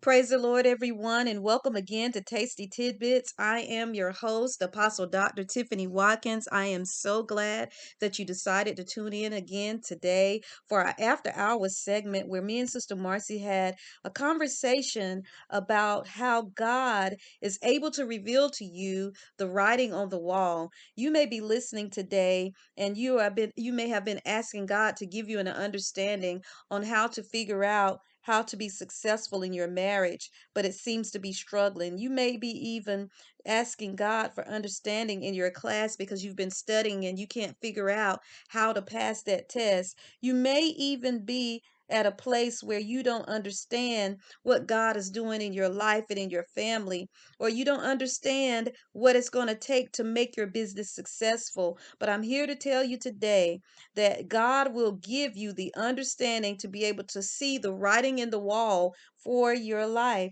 Praise the Lord, everyone, and welcome again to Tasty Tidbits. I am your host, Apostle Dr. Tiffany Watkins. I am so glad that you decided to tune in again today for our After Hours segment where me and Sister Marcie had a conversation about how God is able to reveal to you the writing on the wall. You may be listening today and you may have been asking God to give you an understanding on how to figure out how to be successful in your marriage, but it seems to be struggling. You may be even asking God for understanding in your class because you've been studying and you can't figure out how to pass that test. You may even be at a place where you don't understand what God is doing in your life and in your family, or you don't understand what it's going to take to make your business successful. But I'm here to tell you today that God will give you the understanding to be able to see the writing in the wall for your life.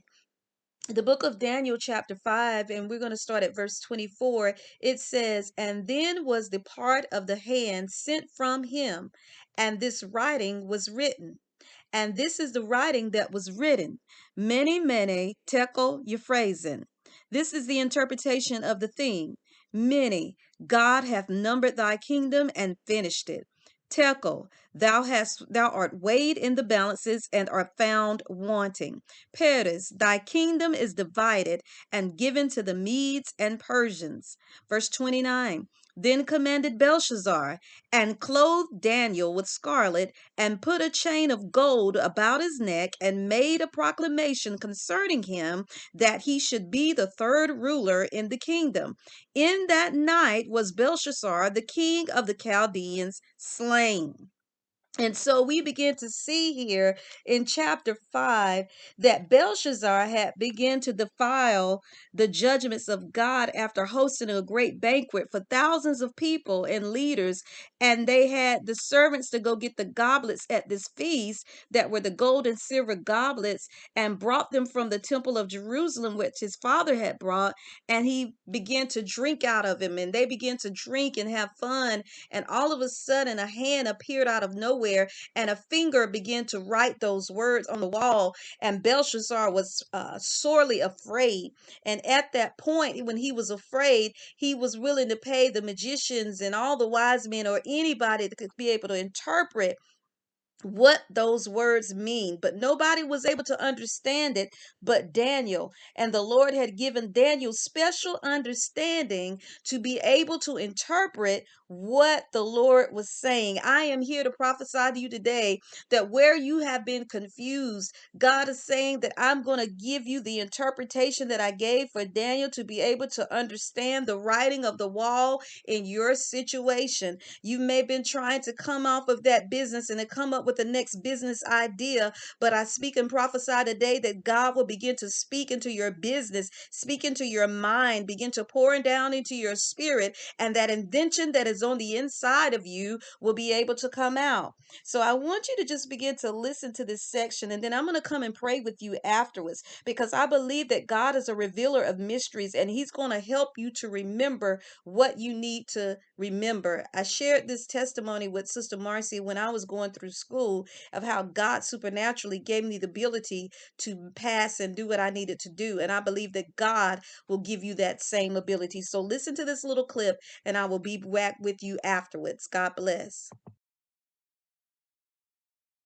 The book of Daniel, chapter 5, and we're going to start at verse 24. It says, "And then was the part of the hand sent from him, and this writing was written. And this is the writing that was written, Mene, Mene, Tekel, Euphrasin. This is the interpretation of the thing. Mene, God hath numbered thy kingdom and finished it. Tekel, thou art weighed in the balances and art found wanting. Peres, thy kingdom is divided and given to the Medes and Persians." Verse 29. Then commanded Belshazzar, and clothed Daniel with scarlet, and put a chain of gold about his neck, and made a proclamation concerning him that he should be the third ruler in the kingdom. In that night was Belshazzar, the king of the Chaldeans, slain. And so we begin to see here in chapter 5 that Belshazzar had begun to defile the judgments of God after hosting a great banquet for thousands of people and leaders. And they had the servants to go get the goblets at this feast that were the gold and silver goblets and brought them from the temple of Jerusalem, which his father had brought. And he began to drink out of them. And they began to drink and have fun. And all of a sudden, a hand appeared out of nowhere and a finger began to write those words on the wall. And Belshazzar was sorely afraid. And at that point, when he was afraid, he was willing to pay the magicians and all the wise men or anybody that could be able to interpret what those words mean, but nobody was able to understand it but Daniel. And the Lord had given Daniel special understanding to be able to interpret what the Lord was saying. I am here to prophesy to you today that where you have been confused, God is saying that I'm going to give you the interpretation that I gave for Daniel to be able to understand the writing of the wall in your situation. You may have been trying to come off of that business and to come up with the next business idea, but I speak and prophesy today that God will begin to speak into your business, speak into your mind, begin to pour down into your spirit, and that invention that is on the inside of you will be able to come out. So I want you to just begin to listen to this section, and then I'm going to come and pray with you afterwards because I believe that God is a revealer of mysteries and He's going to help you to remember what you need to remember. I shared this testimony with Sister Marcie when I was going through school of how God supernaturally gave me the ability to pass and do what I needed to do. And I believe that God will give you that same ability. So listen to this little clip and I will be back with you afterwards. God bless.